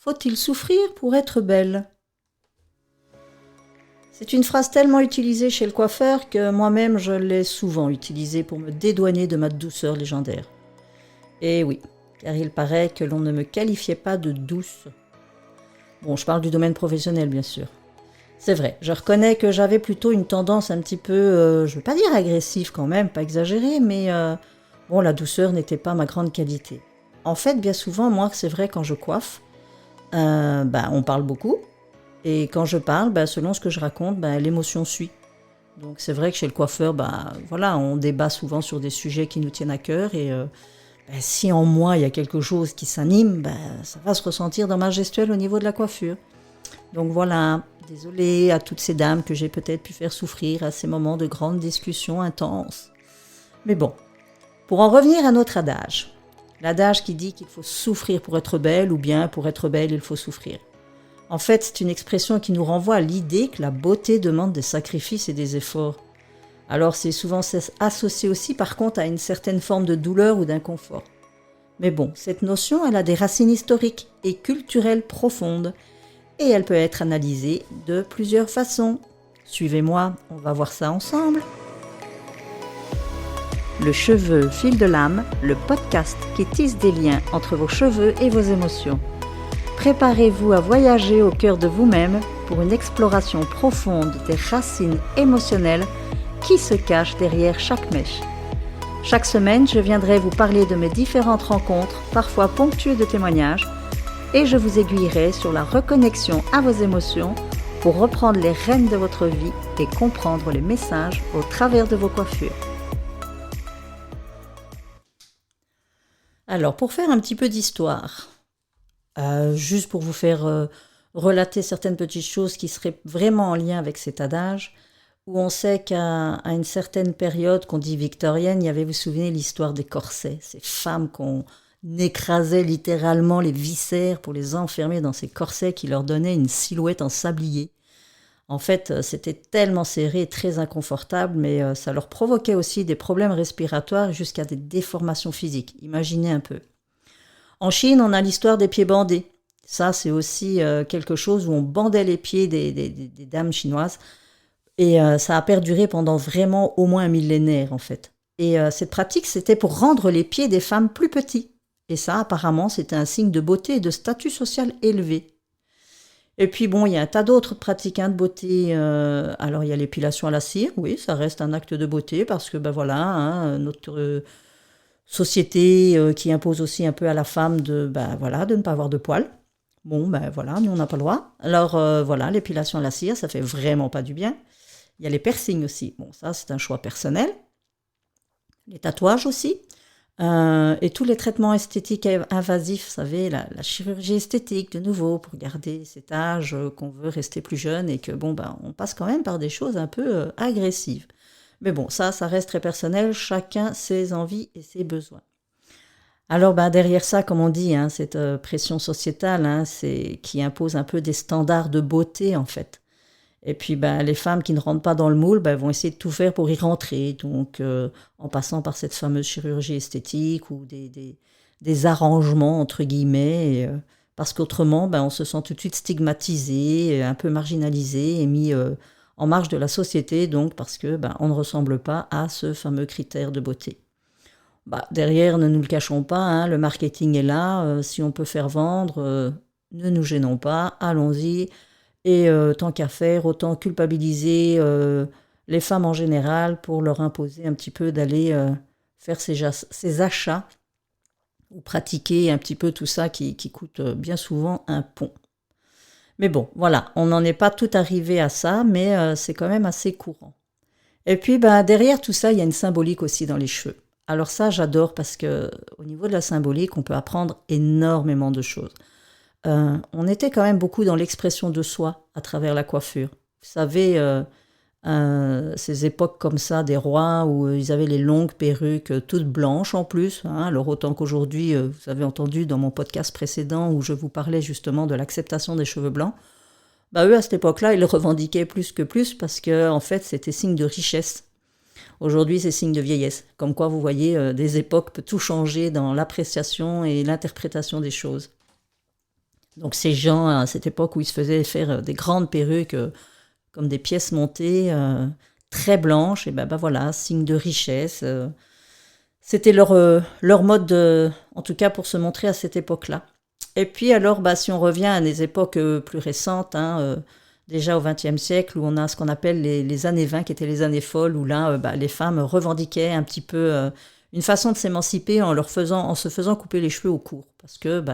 Faut-il souffrir pour être belle ? C'est une phrase tellement utilisée chez le coiffeur que moi-même je l'ai souvent utilisée pour me dédouaner de ma douceur légendaire. Et oui, car il paraît que l'on ne me qualifiait pas de douce. Bon, je parle du domaine professionnel bien sûr. C'est vrai, je reconnais que j'avais plutôt une tendance un petit peu, je ne veux pas dire agressive quand même, pas exagérée, mais bon, la douceur n'était pas ma grande qualité. En fait, bien souvent, moi, c'est vrai, quand je coiffe, on parle beaucoup. Et quand je parle, selon ce que je raconte, l'émotion suit. Donc c'est vrai que chez le coiffeur, voilà, on débat souvent sur des sujets qui nous tiennent à cœur. Et si en moi, il y a quelque chose qui s'anime, ça va se ressentir dans ma gestuelle au niveau de la coiffure. Donc voilà, désolée à toutes ces dames que j'ai peut-être pu faire souffrir à ces moments de grandes discussions intenses. Mais bon, pour en revenir à notre adage. L'adage qui dit qu'il faut souffrir pour être belle, ou bien pour être belle, il faut souffrir. En fait, c'est une expression qui nous renvoie à l'idée que la beauté demande des sacrifices et des efforts. Alors c'est souvent associé aussi par contre à une certaine forme de douleur ou d'inconfort. Mais bon, cette notion, elle a des racines historiques et culturelles profondes et elle peut être analysée de plusieurs façons. Suivez-moi, on va voir ça ensemble. Le cheveu fil de l'âme, le podcast qui tisse des liens entre vos cheveux et vos émotions. Préparez-vous à voyager au cœur de vous-même pour une exploration profonde des racines émotionnelles qui se cachent derrière chaque mèche. Chaque semaine, je viendrai vous parler de mes différentes rencontres, parfois ponctuées de témoignages, et je vous aiguillerai sur la reconnexion à vos émotions pour reprendre les rênes de votre vie et comprendre les messages au travers de vos coiffures. Alors, pour faire un petit peu d'histoire, juste pour vous faire relater certaines petites choses qui seraient vraiment en lien avec cet adage, où on sait qu'à une certaine période qu'on dit victorienne, il y avait, vous vous souvenez, l'histoire des corsets, ces femmes qu'on écrasait littéralement les viscères pour les enfermer dans ces corsets qui leur donnaient une silhouette en sablier. En fait, c'était tellement serré, très inconfortable, mais ça leur provoquait aussi des problèmes respiratoires jusqu'à des déformations physiques. Imaginez un peu. En Chine, on a l'histoire des pieds bandés. Ça, c'est aussi quelque chose où on bandait les pieds des dames chinoises. Et ça a perduré pendant vraiment au moins un millénaire, en fait. Et cette pratique, c'était pour rendre les pieds des femmes plus petits. Et ça, apparemment, c'était un signe de beauté et de statut social élevé. Et puis bon, il y a un tas d'autres pratiques de beauté. Alors, il y a l'épilation à la cire. Oui, ça reste un acte de beauté parce que, notre société qui impose aussi un peu à la femme de ne pas avoir de poils. Bon, nous, on n'a pas le droit. Alors, l'épilation à la cire, ça fait vraiment pas du bien. Il y a les piercings aussi. Bon, ça, c'est un choix personnel. Les tatouages aussi. Et tous les traitements esthétiques invasifs, vous savez, la chirurgie esthétique, de nouveau, pour garder cet âge qu'on veut rester plus jeune et que, on passe quand même par des choses un peu agressives. Mais bon, ça reste très personnel. Chacun ses envies et ses besoins. Alors, derrière ça, comme on dit, cette pression sociétale, c'est qui impose un peu des standards de beauté, en fait. Et puis, les femmes qui ne rentrent pas dans le moule vont essayer de tout faire pour y rentrer. Donc, en passant par cette fameuse chirurgie esthétique ou des arrangements, entre guillemets, parce qu'autrement, on se sent tout de suite stigmatisé, un peu marginalisé et mis en marge de la société, donc parce que on ne ressemble pas à ce fameux critère de beauté. Derrière, ne nous le cachons pas, le marketing est là. Si on peut faire vendre, ne nous gênons pas, allons-y. Et tant qu'à faire, autant culpabiliser les femmes en général pour leur imposer un petit peu d'aller faire ces achats ou pratiquer un petit peu tout ça qui coûte bien souvent un pont. Mais bon, voilà, on n'en est pas tout arrivé à ça, mais c'est quand même assez courant. Et puis, derrière tout ça, il y a une symbolique aussi dans les cheveux. Alors ça, j'adore parce que au niveau de la symbolique, on peut apprendre énormément de choses. On était quand même beaucoup dans l'expression de soi à travers la coiffure. Vous savez, ces époques comme ça des rois où ils avaient les longues perruques toutes blanches en plus. Alors autant qu'aujourd'hui, vous avez entendu dans mon podcast précédent où je vous parlais justement de l'acceptation des cheveux blancs. Eux, à cette époque-là, ils le revendiquaient plus que plus parce que en fait, c'était signe de richesse. Aujourd'hui, c'est signe de vieillesse. Comme quoi, vous voyez, des époques peut tout changer dans l'appréciation et l'interprétation des choses. Donc ces gens, à cette époque où ils se faisaient faire des grandes perruques comme des pièces montées, très blanches, et ben voilà, signe de richesse. C'était leur mode, en tout cas pour se montrer à cette époque-là. Et puis alors, si on revient à des époques plus récentes, déjà au XXe siècle, où on a ce qu'on appelle les années 20, qui étaient les années folles, où là, les femmes revendiquaient un petit peu une façon de s'émanciper en se faisant couper les cheveux au court. Parce que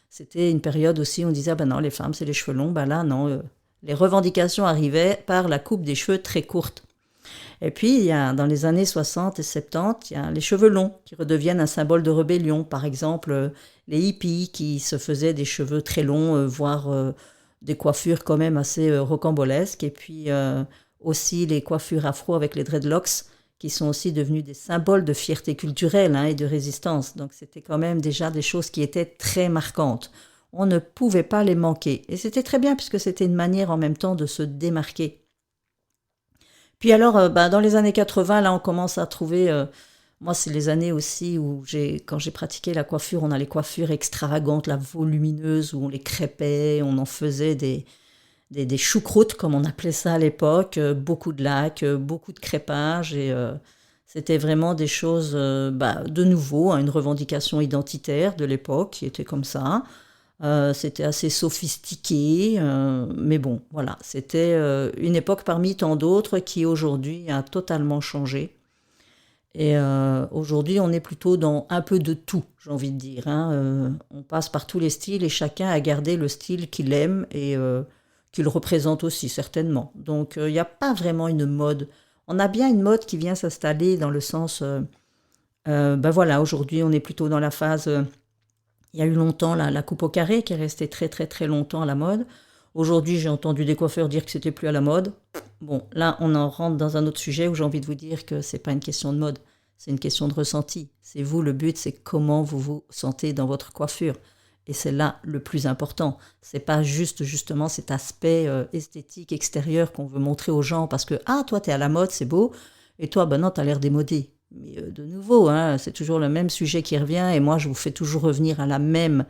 c'était une période aussi où on disait, non, les femmes, c'est les cheveux longs. Là, non, les revendications arrivaient par la coupe des cheveux très courte. Et puis, il y a, dans les années 60 et 70, il y a les cheveux longs qui redeviennent un symbole de rébellion. Par exemple, les hippies qui se faisaient des cheveux très longs, voire des coiffures quand même assez rocambolesques. Et puis aussi les coiffures afro avec les dreadlocks qui sont aussi devenues des symboles de fierté culturelle et de résistance. Donc c'était quand même déjà des choses qui étaient très marquantes. On ne pouvait pas les manquer. Et c'était très bien puisque c'était une manière en même temps de se démarquer. Puis alors, dans les années 80, là, on commence à trouver... moi, c'est les années aussi où quand j'ai pratiqué la coiffure, on a les coiffures extravagantes, la volumineuse, où on les crêpait, on en faisait des choucroutes, comme on appelait ça à l'époque, beaucoup de lacs, beaucoup de crêpage, et c'était vraiment des choses, de nouveau, une revendication identitaire de l'époque qui était comme ça. C'était assez sophistiqué, mais bon, voilà, c'était une époque parmi tant d'autres qui aujourd'hui a totalement changé. Et aujourd'hui, on est plutôt dans un peu de tout, j'ai envie de dire. On passe par tous les styles et chacun a gardé le style qu'il aime et qu'il représente aussi, certainement. Donc, il n'y a pas vraiment une mode. On a bien une mode qui vient s'installer dans le sens... voilà, aujourd'hui, on est plutôt dans la phase... il y a eu longtemps la coupe au carré qui est restée très très très longtemps à la mode. Aujourd'hui, j'ai entendu des coiffeurs dire que c'était plus à la mode. Bon, là, on en rentre dans un autre sujet où j'ai envie de vous dire que c'est pas une question de mode, c'est une question de ressenti. C'est vous, le but, c'est comment vous vous sentez dans votre coiffure. Et c'est là le plus important. C'est pas justement cet aspect esthétique extérieur qu'on veut montrer aux gens parce que toi t'es à la mode, c'est beau, et toi non, t'as l'air démodé. Mais de nouveau, c'est toujours le même sujet qui revient et moi je vous fais toujours revenir à la même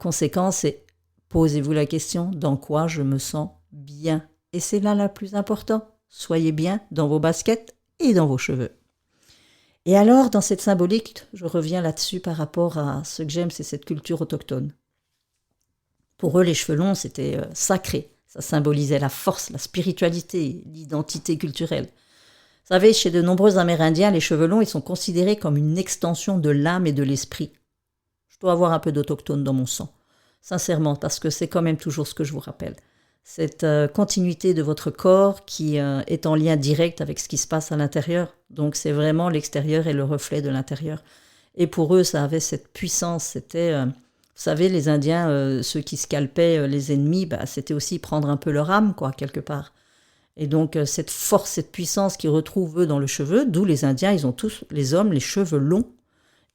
conséquence, c'est posez-vous la question, dans quoi je me sens bien? Et c'est là le plus important. Soyez bien dans vos baskets et dans vos cheveux. Et alors, dans cette symbolique, je reviens là-dessus par rapport à ce que j'aime, c'est cette culture autochtone. Pour eux, les cheveux longs, c'était sacré. Ça symbolisait la force, la spiritualité, l'identité culturelle. Vous savez, chez de nombreux Amérindiens, les cheveux longs, ils sont considérés comme une extension de l'âme et de l'esprit. Je dois avoir un peu d'autochtone dans mon sang. Sincèrement, parce que c'est quand même toujours ce que je vous rappelle. Cette continuité de votre corps qui est en lien direct avec ce qui se passe à l'intérieur. Donc c'est vraiment l'extérieur et le reflet de l'intérieur. Et pour eux, ça avait cette puissance. C'était, vous savez, les Indiens, ceux qui scalpaient les ennemis, c'était aussi prendre un peu leur âme, quoi, quelque part. Et donc cette force, cette puissance qu'ils retrouvent eux dans le cheveu, d'où les Indiens, ils ont tous, les hommes, les cheveux longs.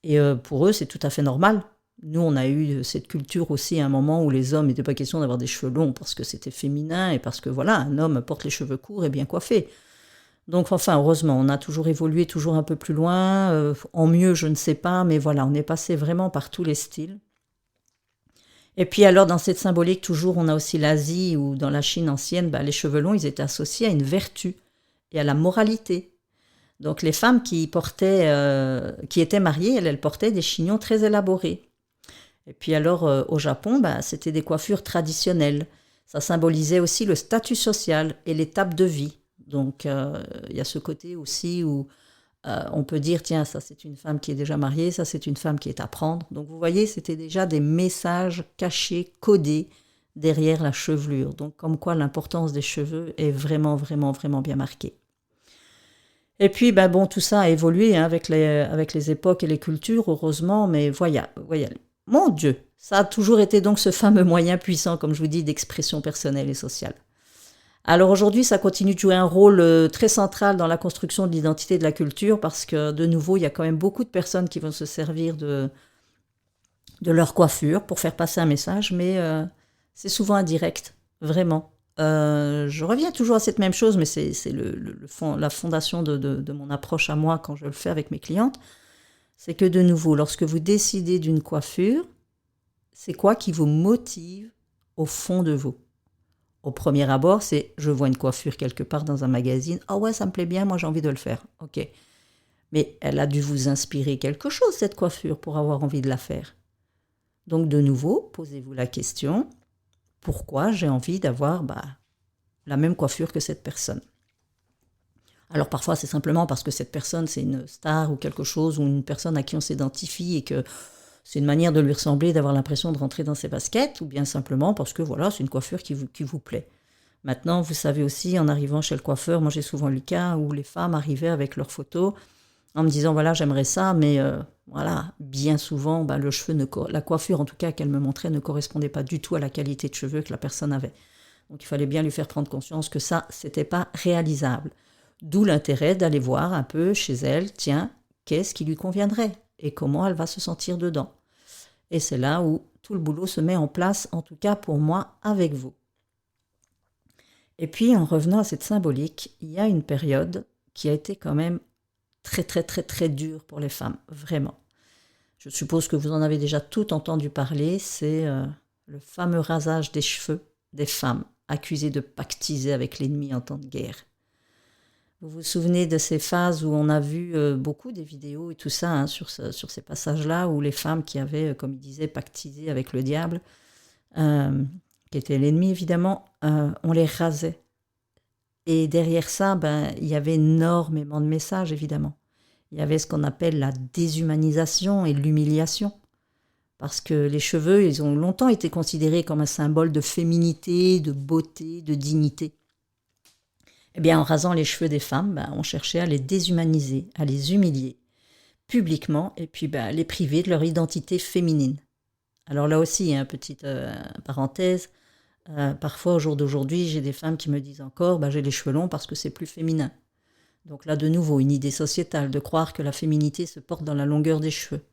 Et pour eux, c'est tout à fait normal. Nous, on a eu cette culture aussi à un moment où les hommes, il n'était pas question d'avoir des cheveux longs parce que c'était féminin et parce que voilà, un homme porte les cheveux courts et bien coiffés. Donc enfin, heureusement, on a toujours évolué, toujours un peu plus loin. En mieux, je ne sais pas, mais voilà, on est passé vraiment par tous les styles. Et puis alors, dans cette symbolique, toujours, on a aussi l'Asie où dans la Chine ancienne, les cheveux longs, ils étaient associés à une vertu et à la moralité. Donc les femmes qui étaient mariées, elles portaient des chignons très élaborés. Et puis alors, au Japon, c'était des coiffures traditionnelles. Ça symbolisait aussi le statut social et l'étape de vie. Donc, il y a ce côté aussi où on peut dire, tiens, ça c'est une femme qui est déjà mariée, ça c'est une femme qui est à prendre. Donc, vous voyez, c'était déjà des messages cachés, codés derrière la chevelure. Donc, comme quoi l'importance des cheveux est vraiment, vraiment, vraiment bien marquée. Et puis, tout ça a évolué avec les époques et les cultures, heureusement, mais voilà. Mon Dieu, ça a toujours été donc ce fameux moyen puissant, comme je vous dis, d'expression personnelle et sociale. Alors aujourd'hui, ça continue de jouer un rôle très central dans la construction de l'identité de la culture parce que, de nouveau, il y a quand même beaucoup de personnes qui vont se servir de leur coiffure pour faire passer un message, mais c'est souvent indirect, vraiment. Je reviens toujours à cette même chose, mais c'est la fondation de mon approche à moi quand je le fais avec mes clientes. C'est que de nouveau, lorsque vous décidez d'une coiffure, c'est quoi qui vous motive au fond de vous? Au premier abord, c'est je vois une coiffure quelque part dans un magazine. Ah ouais, ça me plaît bien, moi j'ai envie de le faire. Ok. Mais elle a dû vous inspirer quelque chose, cette coiffure, pour avoir envie de la faire. Donc de nouveau, posez-vous la question, pourquoi j'ai envie d'avoir la même coiffure que cette personne? Alors parfois c'est simplement parce que cette personne c'est une star ou quelque chose, ou une personne à qui on s'identifie et que c'est une manière de lui ressembler, d'avoir l'impression de rentrer dans ses baskets, ou bien simplement parce que voilà, c'est une coiffure qui vous plaît. Maintenant, vous savez aussi, en arrivant chez le coiffeur, moi j'ai souvent eu le cas où les femmes arrivaient avec leurs photos en me disant voilà, j'aimerais ça, mais voilà, bien souvent, le cheveu la coiffure en tout cas qu'elle me montrait ne correspondait pas du tout à la qualité de cheveux que la personne avait. Donc il fallait bien lui faire prendre conscience que ça, c'était pas réalisable. D'où l'intérêt d'aller voir un peu chez elle, tiens, qu'est-ce qui lui conviendrait et comment elle va se sentir dedans. Et c'est là où tout le boulot se met en place, en tout cas pour moi, avec vous. Et puis, en revenant à cette symbolique, il y a une période qui a été quand même très, très, très, très dure pour les femmes, vraiment. Je suppose que vous en avez déjà tout entendu parler, c'est le fameux rasage des cheveux des femmes accusées de pactiser avec l'ennemi en temps de guerre. Vous vous souvenez de ces phases où on a vu beaucoup des vidéos et tout ça, sur ces passages-là, où les femmes qui avaient, comme ils disaient, pactisé avec le diable, qui était l'ennemi évidemment, on les rasait. Et derrière ça, il y avait énormément de messages évidemment. Il y avait ce qu'on appelle la déshumanisation et l'humiliation. Parce que les cheveux, ils ont longtemps été considérés comme un symbole de féminité, de beauté, de dignité. Eh bien, en rasant les cheveux des femmes, on cherchait à les déshumaniser, à les humilier publiquement et puis les priver de leur identité féminine. Alors là aussi, petite parenthèse, parfois au jour d'aujourd'hui, j'ai des femmes qui me disent encore j'ai les cheveux longs parce que c'est plus féminin. Donc là, de nouveau, une idée sociétale de croire que la féminité se porte dans la longueur des cheveux.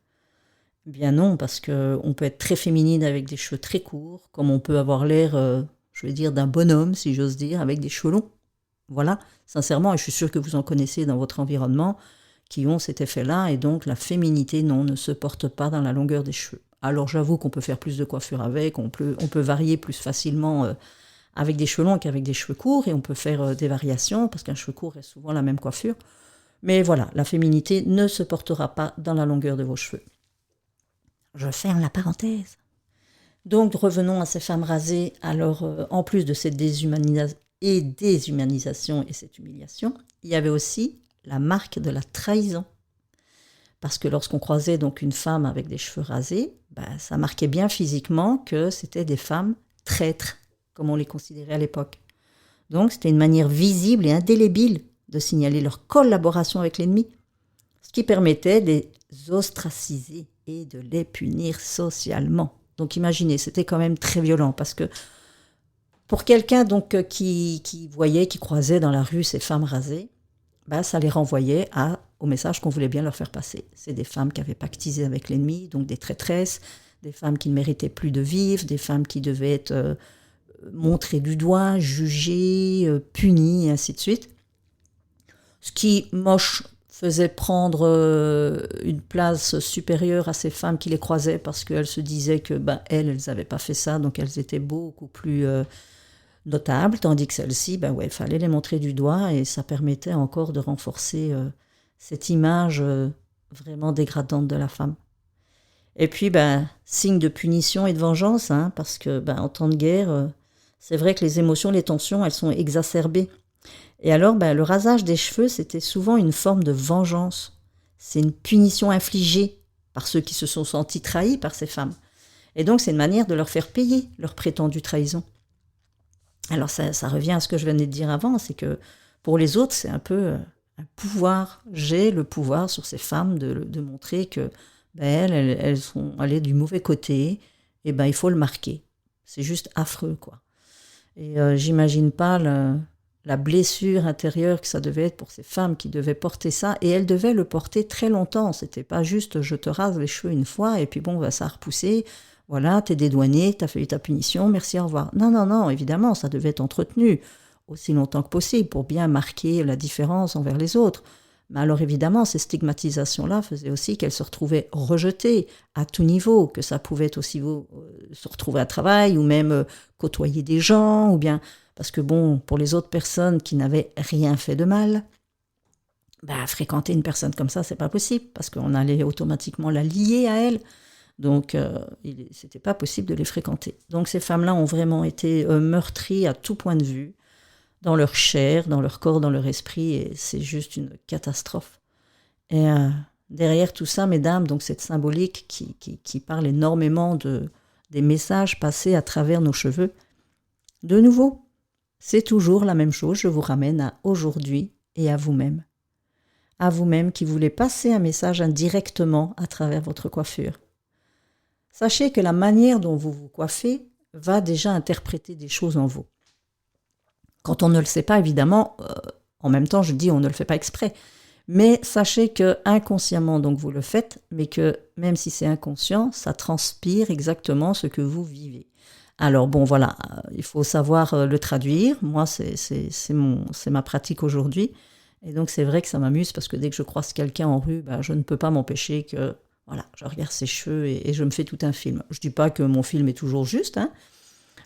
Eh bien non, parce qu'on peut être très féminine avec des cheveux très courts, comme on peut avoir l'air, d'un bonhomme, si j'ose dire, avec des cheveux longs. Voilà, sincèrement, et je suis sûre que vous en connaissez dans votre environnement, qui ont cet effet-là, et donc la féminité, non, ne se porte pas dans la longueur des cheveux. Alors j'avoue qu'on peut faire plus de coiffure avec, on peut varier plus facilement avec des cheveux longs qu'avec des cheveux courts, et on peut faire des variations, parce qu'un cheveu court reste souvent la même coiffure. Mais voilà, la féminité ne se portera pas dans la longueur de vos cheveux. Je ferme la parenthèse. Donc revenons à ces femmes rasées, alors en plus de cette déshumanisation et cette humiliation, il y avait aussi la marque de la trahison. Parce que lorsqu'on croisait donc une femme avec des cheveux rasés, ça marquait bien physiquement que c'était des femmes traîtres, comme on les considérait à l'époque. Donc c'était une manière visible et indélébile de signaler leur collaboration avec l'ennemi, ce qui permettait de les ostraciser et de les punir socialement. Donc imaginez, c'était quand même très violent, parce que pour quelqu'un donc qui voyait, qui croisait dans la rue ces femmes rasées, ça les renvoyait au message qu'on voulait bien leur faire passer. C'est des femmes qui avaient pactisé avec l'ennemi, donc des traîtresses, des femmes qui ne méritaient plus de vivre, des femmes qui devaient être montrées du doigt, jugées, punies, et ainsi de suite. Ce qui, moche, faisait prendre une place supérieure à ces femmes qui les croisaient, parce qu'elles se disaient que elles n'avaient pas fait ça, donc elles étaient beaucoup plus notables, tandis que celles-ci, il fallait les montrer du doigt, et ça permettait encore de renforcer cette image vraiment dégradante de la femme. Et puis, signe de punition et de vengeance, parce que en temps de guerre, c'est vrai que les émotions, les tensions, elles sont exacerbées. Et alors, le rasage des cheveux, c'était souvent une forme de vengeance. C'est une punition infligée par ceux qui se sont sentis trahis par ces femmes. Et donc, c'est une manière de leur faire payer leur prétendue trahison. Alors, ça revient à ce que je venais de dire avant, c'est que pour les autres, c'est un peu un pouvoir. J'ai le pouvoir sur ces femmes de montrer que elles sont allées du mauvais côté, et il faut le marquer. C'est juste affreux, quoi. Et j'imagine pas la blessure intérieure que ça devait être pour ces femmes qui devaient porter ça, et elles devaient le porter très longtemps. C'était pas juste je te rase les cheveux une fois et puis ça a repoussé, voilà, t'es dédouané, t'as fait ta punition, merci, au revoir. Non, évidemment, ça devait être entretenu aussi longtemps que possible pour bien marquer la différence envers les autres. Mais alors évidemment, ces stigmatisations-là faisaient aussi qu'elles se retrouvaient rejetées à tout niveau, que ça pouvait être aussi se retrouver à travail, ou même côtoyer des gens, ou bien, parce que bon, pour les autres personnes qui n'avaient rien fait de mal, fréquenter une personne comme ça, c'est pas possible, parce qu'on allait automatiquement la lier à elle. Donc, c'était pas possible de les fréquenter. Donc, ces femmes-là ont vraiment été meurtries à tout point de vue, dans leur chair, dans leur corps, dans leur esprit, et c'est juste une catastrophe. Et derrière tout ça, mesdames, donc cette symbolique qui parle énormément des messages passés à travers nos cheveux, de nouveau, c'est toujours la même chose, je vous ramène à aujourd'hui et à vous-même. À vous-même qui voulez passer un message indirectement à travers votre coiffure. Sachez que la manière dont vous vous coiffez va déjà interpréter des choses en vous. Quand on ne le sait pas, évidemment, en même temps, je dis on ne le fait pas exprès. Mais sachez que inconsciemment, donc vous le faites, mais que même si c'est inconscient, ça transpire exactement ce que vous vivez. Alors bon, voilà, il faut savoir le traduire. Moi, c'est ma pratique aujourd'hui. Et donc c'est vrai que ça m'amuse parce que dès que je croise quelqu'un en rue, je ne peux pas m'empêcher que voilà, je regarde ses cheveux et je me fais tout un film. Je ne dis pas que mon film est toujours juste, hein,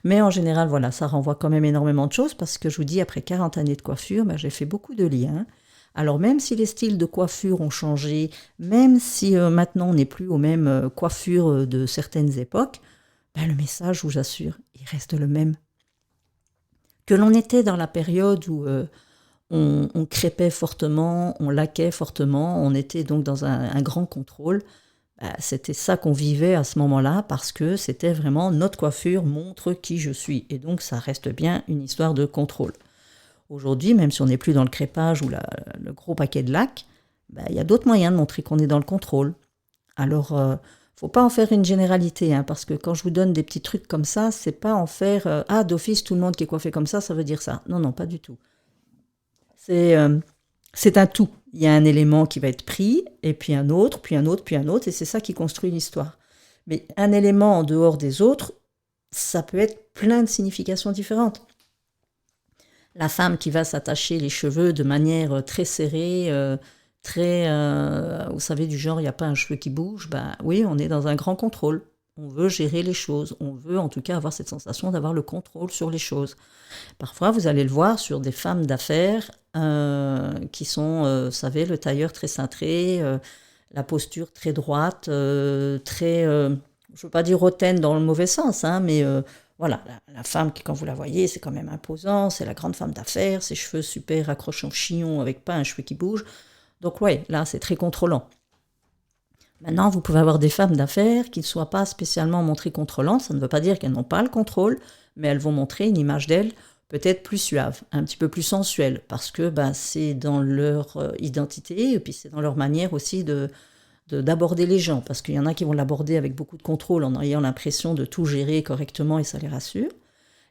mais en général, voilà, ça renvoie quand même énormément de choses parce que je vous dis, après 40 années de coiffure, j'ai fait beaucoup de liens. Alors même si les styles de coiffure ont changé, même si maintenant on n'est plus aux mêmes coiffures de certaines époques, le message, je vous assure, il reste le même. Que l'on était dans la période où on crêpait fortement, on laquait fortement, on était donc dans un grand contrôle, c'était ça qu'on vivait à ce moment-là parce que c'était vraiment notre coiffure montre qui je suis. Et donc ça reste bien une histoire de contrôle. Aujourd'hui, même si on n'est plus dans le crépage ou le gros paquet de lac, il y a d'autres moyens de montrer qu'on est dans le contrôle. Alors, faut pas en faire une généralité, hein, parce que quand je vous donne des petits trucs comme ça, c'est pas en faire d'office tout le monde qui est coiffé comme ça veut dire ça. Non, pas du tout. C'est un tout. Il y a un élément qui va être pris, et puis un autre, puis un autre, puis un autre, et c'est ça qui construit l'histoire. Mais un élément en dehors des autres, ça peut être plein de significations différentes. La femme qui va s'attacher les cheveux de manière très serrée, vous savez, du genre, il n'y a pas un cheveu qui bouge, oui, on est dans un grand contrôle. On veut gérer les choses. On veut en tout cas avoir cette sensation d'avoir le contrôle sur les choses. Parfois, vous allez le voir sur des femmes d'affaires qui sont, vous savez, le tailleur très cintré, la posture très droite, très, je ne veux pas dire hautaine dans le mauvais sens, hein, mais voilà, la femme qui, quand vous la voyez, c'est quand même imposant, c'est la grande femme d'affaires, ses cheveux super accrochés en chignon avec pas un cheveu qui bouge. Donc ouais, là, c'est très contrôlant. Maintenant, vous pouvez avoir des femmes d'affaires qui ne soient pas spécialement montrées contrôlantes. Ça ne veut pas dire qu'elles n'ont pas le contrôle, mais elles vont montrer une image d'elles peut-être plus suave, un petit peu plus sensuelle, parce que c'est dans leur identité, et puis c'est dans leur manière aussi d'aborder les gens, parce qu'il y en a qui vont l'aborder avec beaucoup de contrôle, en ayant l'impression de tout gérer correctement, et ça les rassure.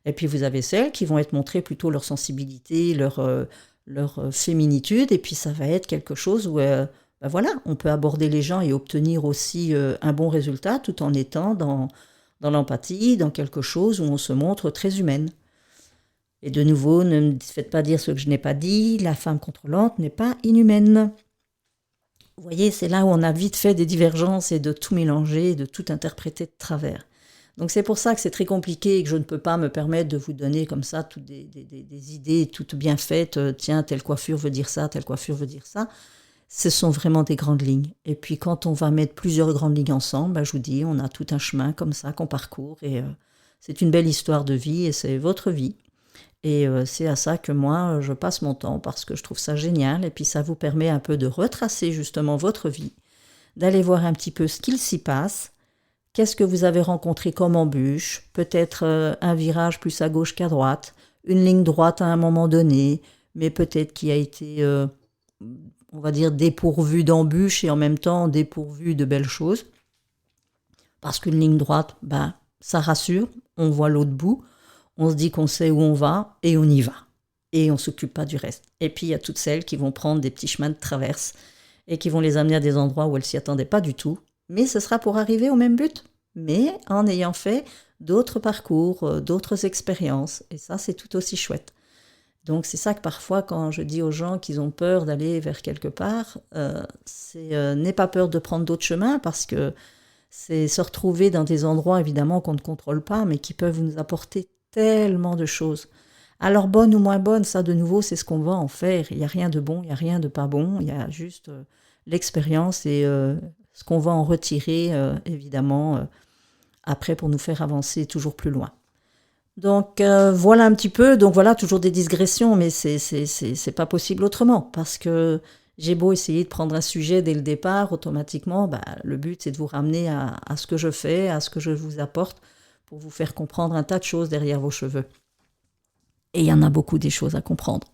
Et puis vous avez celles qui vont être montrées plutôt leur sensibilité, leur féminitude, et puis ça va être quelque chose où voilà, on peut aborder les gens et obtenir aussi un bon résultat tout en étant dans l'empathie, dans quelque chose où on se montre très humaine. Et de nouveau, ne me faites pas dire ce que je n'ai pas dit, la femme contrôlante n'est pas inhumaine. Vous voyez, c'est là où on a vite fait des divergences et de tout mélanger, de tout interpréter de travers. Donc c'est pour ça que c'est très compliqué et que je ne peux pas me permettre de vous donner comme ça toutes des idées toutes bien faites. Tiens, telle coiffure veut dire ça, telle coiffure veut dire ça. Ce sont vraiment des grandes lignes. Et puis quand on va mettre plusieurs grandes lignes ensemble, je vous dis, on a tout un chemin comme ça qu'on parcourt. Et c'est une belle histoire de vie et c'est votre vie. Et c'est à ça que moi, je passe mon temps parce que je trouve ça génial. Et puis ça vous permet un peu de retracer justement votre vie, d'aller voir un petit peu ce qu'il s'y passe. Qu'est-ce que vous avez rencontré comme embûche? Peut-être un virage plus à gauche qu'à droite, une ligne droite à un moment donné, mais peut-être qui a été, on va dire, dépourvu d'embûches et en même temps dépourvu de belles choses. Parce qu'une ligne droite, ça rassure, on voit l'autre bout, on se dit qu'on sait où on va et on y va. Et on ne s'occupe pas du reste. Et puis il y a toutes celles qui vont prendre des petits chemins de traverse et qui vont les amener à des endroits où elles ne s'y attendaient pas du tout. Mais ce sera pour arriver au même but, mais en ayant fait d'autres parcours, d'autres expériences. Et ça, c'est tout aussi chouette. Donc c'est ça que parfois, quand je dis aux gens qu'ils ont peur d'aller vers quelque part, c'est n'aie pas peur de prendre d'autres chemins parce que c'est se retrouver dans des endroits évidemment qu'on ne contrôle pas, mais qui peuvent nous apporter tellement de choses. Alors bonne ou moins bonne, ça de nouveau c'est ce qu'on va en faire. Il n'y a rien de bon, il n'y a rien de pas bon, il y a juste l'expérience et ce qu'on va en retirer évidemment après pour nous faire avancer toujours plus loin. Donc voilà un petit peu, donc voilà toujours des digressions, mais c'est pas possible autrement parce que j'ai beau essayer de prendre un sujet dès le départ, automatiquement, le but c'est de vous ramener à ce que je fais, à ce que je vous apporte pour vous faire comprendre un tas de choses derrière vos cheveux. Et il y en a beaucoup des choses à comprendre.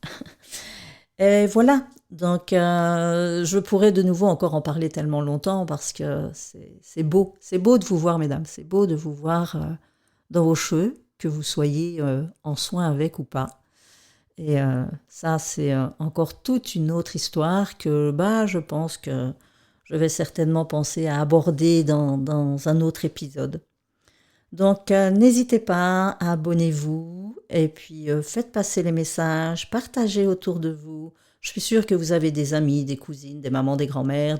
Et voilà, donc je pourrais de nouveau encore en parler tellement longtemps parce que c'est beau de vous voir mesdames, c'est beau de vous voir dans vos cheveux, que vous soyez en soin avec ou pas. Et ça c'est encore toute une autre histoire que je pense que je vais certainement penser à aborder dans un autre épisode. Donc, n'hésitez pas, abonnez-vous et puis faites passer les messages, partagez autour de vous. Je suis sûre que vous avez des amis, des cousines, des mamans, des grands-mères,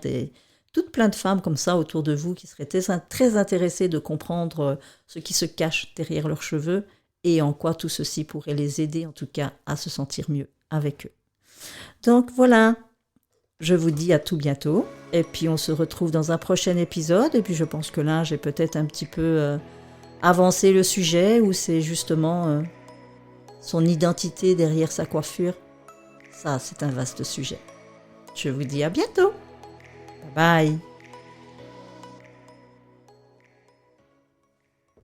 toutes plein de femmes comme ça autour de vous qui seraient très intéressées de comprendre ce qui se cache derrière leurs cheveux et en quoi tout ceci pourrait les aider en tout cas à se sentir mieux avec eux. Donc voilà, je vous dis à tout bientôt et puis on se retrouve dans un prochain épisode et puis je pense que là j'ai peut-être un petit peu... avancer le sujet où c'est justement son identité derrière sa coiffure. Ça, c'est un vaste sujet. Je vous dis à bientôt. Bye bye.